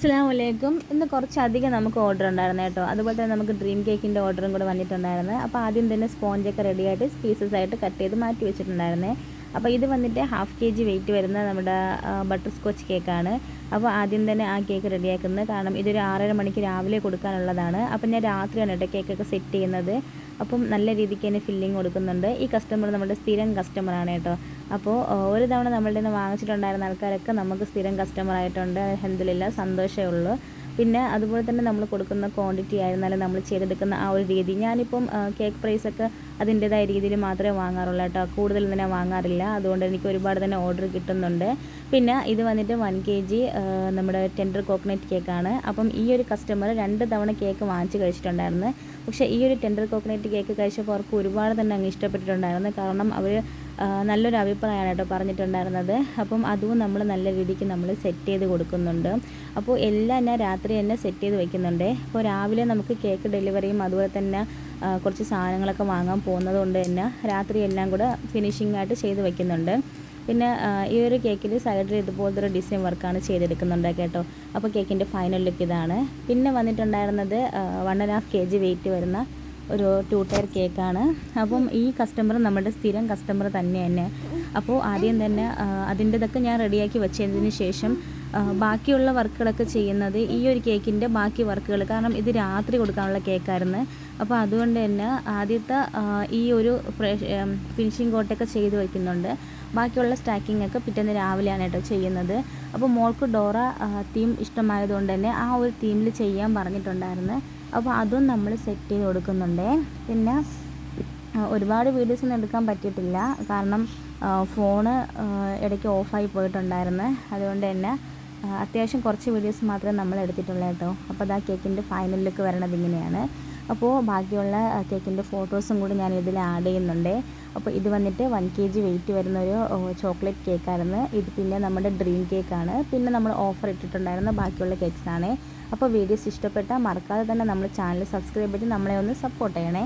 അസ്സലാമലൈക്കും. ഇന്ന് കുറച്ചധികം നമുക്ക് ഓർഡർ ഉണ്ടായിരുന്നു കേട്ടോ. അതുപോലെ തന്നെ നമുക്ക് ഡ്രീം കേക്കിൻ്റെ ഓർഡറും കൂടെ വന്നിട്ടുണ്ടായിരുന്നു. അപ്പോൾ ആദ്യം തന്നെ സ്പോഞ്ചൊക്കെ റെഡിയായിട്ട് പീസസ് ആയിട്ട് കട്ട് ചെയ്ത് മാറ്റി വെച്ചിട്ടുണ്ടായിരുന്നേ. അപ്പോൾ ഇത് വന്നിട്ട് 1/2 kg വെയിറ്റ് വരുന്ന നമ്മുടെ ബട്ടർ സ്കോച്ച് കേക്കാണ്. അപ്പോൾ ആദ്യം തന്നെ ആ കേക്ക് റെഡിയാക്കുന്നത്, കാരണം ഇതൊരു 6:30 മണിക്ക് രാവിലെ കൊടുക്കാനുള്ളതാണ്. അപ്പോൾ ഞാൻ രാത്രിയാണ് കേട്ടോ കേക്കൊക്കെ സെറ്റ് ചെയ്യുന്നത്. അപ്പം നല്ല രീതിക്ക് തന്നെ ഫില്ലിങ് കൊടുക്കുന്നുണ്ട്. ഈ കസ്റ്റമർ നമ്മുടെ സ്ഥിരം കസ്റ്റമറാണ് കേട്ടോ. അപ്പോൾ ഒരു തവണ നമ്മളുടെ നിന്ന് വാങ്ങിച്ചിട്ടുണ്ടായിരുന്ന ആൾക്കാരൊക്കെ നമുക്ക് സ്ഥിരം കസ്റ്റമർ ആയിട്ടുണ്ട്. അൽഹംദുലില്ലാഹ്, സന്തോഷമേ ഉള്ളൂ. പിന്നെ അതുപോലെ തന്നെ നമ്മൾ കൊടുക്കുന്ന ക്വാണ്ടിറ്റി ആയിരുന്നാലും നമ്മൾ ചെയ്തെടുക്കുന്ന ആ ഒരു രീതി, ഞാനിപ്പം കേക്ക് പ്രൈസൊക്കെ അതിൻ്റേതായ രീതിയിൽ മാത്രമേ വാങ്ങാറുള്ളൂ കേട്ടോ. കൂടുതൽ തന്നെ വാങ്ങാറില്ല. അതുകൊണ്ട് എനിക്ക് ഒരുപാട് തന്നെ ഓർഡർ കിട്ടുന്നുണ്ട്. പിന്നെ ഇത് വന്നിട്ട് 1 kg നമ്മുടെ ടെൻഡർ കോക്കനട്ട് കേക്കാണ്. അപ്പം ഈ ഒരു കസ്റ്റമർ 2 തവണ കേക്ക് വാങ്ങിച്ച് കഴിച്ചിട്ടുണ്ടായിരുന്നു. പക്ഷേ ഈ ഒരു ടെൻഡർ കോക്കനട്ട് കേക്ക് കഴിച്ചപ്പോൾ അവർക്ക് ഒരുപാട് തന്നെ അങ്ങ് ഇഷ്ടപ്പെട്ടിട്ടുണ്ടായിരുന്നു. കാരണം അവർ നല്ലൊരു അഭിപ്രായമാണ് കേട്ടോ പറഞ്ഞിട്ടുണ്ടായിരുന്നത്. അപ്പം അതും നമ്മൾ നല്ല രീതിക്ക് നമ്മൾ സെറ്റ് ചെയ്ത് കൊടുക്കുന്നുണ്ട്. അപ്പോൾ എല്ലാം ഞാൻ രാത്രി തന്നെ സെറ്റ് ചെയ്ത് വെക്കുന്നുണ്ട്. അപ്പോൾ രാവിലെ നമുക്ക് കേക്ക് ഡെലിവറിയും അതുപോലെ തന്നെ കുറച്ച് സാധനങ്ങളൊക്കെ വാങ്ങാൻ പോകുന്നത് കൊണ്ട് തന്നെ രാത്രി എല്ലാം കൂടെ ഫിനിഷിംഗ് ആയിട്ട് ചെയ്ത് വെക്കുന്നുണ്ട്. പിന്നെ ഈ ഒരു കേക്കിൽ സൈഡിൽ ഇതുപോലത്തെ ഒരു ഡിസൈൻ വർക്കാണ് ചെയ്തെടുക്കുന്നുണ്ട് കേട്ടോ. അപ്പോൾ കേക്കിൻ്റെ ഫൈനൽ ലുക്ക് ഇതാണ്. പിന്നെ വന്നിട്ടുണ്ടായിരുന്നത് 1.5 kg വെയിറ്റ് വരുന്ന ഒരു 2 ടയർ കേക്കാണ്. അപ്പം ഈ കസ്റ്റമർ നമ്മുടെ സ്ഥിരം കസ്റ്റമർ തന്നെ. അപ്പോൾ ആദ്യം തന്നെ അതിൻ്റെതൊക്കെ ഞാൻ റെഡിയാക്കി വെച്ചതിന് ശേഷം ബാക്കിയുള്ള വർക്കുകളൊക്കെ ചെയ്യുന്നത് ഈ ഒരു കേക്കിൻ്റെ ബാക്കി വർക്കുകൾ, കാരണം ഇത് രാത്രി കൊടുക്കാനുള്ള കേക്കായിരുന്നു. അപ്പോൾ അതുകൊണ്ട് തന്നെ ആദ്യത്തെ ഈ ഒരു ഫിനിഷിംഗ് കോട്ടൊക്കെ ചെയ്ത് വയ്ക്കുന്നുണ്ട്. ബാക്കിയുള്ള സ്റ്റാക്കിംഗ് ഒക്കെ പിറ്റേന്ന് രാവിലെയാണ് കേട്ടോ ചെയ്യുന്നത്. അപ്പോൾ മോൾക്ക് ഡോറ തീം ഇഷ്ടമായതുകൊണ്ട് തന്നെ ആ ഒരു തീമിൽ ചെയ്യാൻ പറഞ്ഞിട്ടുണ്ടായിരുന്നു. അപ്പോൾ അതും നമ്മൾ സെറ്റ് ചെയ്ത് കൊടുക്കുന്നുണ്ട്. പിന്നെ ഒരുപാട് വീഡിയോസൊന്നും എടുക്കാൻ പറ്റിയിട്ടില്ല, കാരണം ഫോണ് ഇടയ്ക്ക് ഓഫായി പോയിട്ടുണ്ടായിരുന്നു. അതുകൊണ്ട് തന്നെ അത്യാവശ്യം കുറച്ച് വീഡിയോസ് മാത്രമേ നമ്മൾ എടുത്തിട്ടുള്ളൂ കേട്ടോ. അപ്പോൾ അത് ആ കേക്കിൻ്റെ ഫൈനൽ ലുക്ക് വരണത് ഇങ്ങനെയാണ്. അപ്പോൾ ബാക്കിയുള്ള കേക്കിൻ്റെ ഫോട്ടോസും കൂടി ഞാൻ ഇതിൽ ആഡ് ചെയ്യുന്നുണ്ട്. അപ്പോൾ ഇത് വന്നിട്ട് 1 kg വെയിറ്റ് വരുന്നൊരു ചോക്ലേറ്റ് കേക്കായിരുന്നു. ഇത് പിന്നെ നമ്മുടെ ഡ്രീം കേക്കാണ്. പിന്നെ നമ്മൾ ഓഫർ ഇട്ടിട്ടുണ്ടായിരുന്ന ബാക്കിയുള്ള കേക്ക്സാണ്. അപ്പോൾ വീഡിയോസ് ഇഷ്ടപ്പെട്ടാൽ മറക്കാതെ തന്നെ നമ്മൾ ചാനൽ സബ്സ്ക്രൈബ് ചെയ്ത് നമ്മളെ ഒന്ന് സപ്പോർട്ട് ചെയ്യണേ.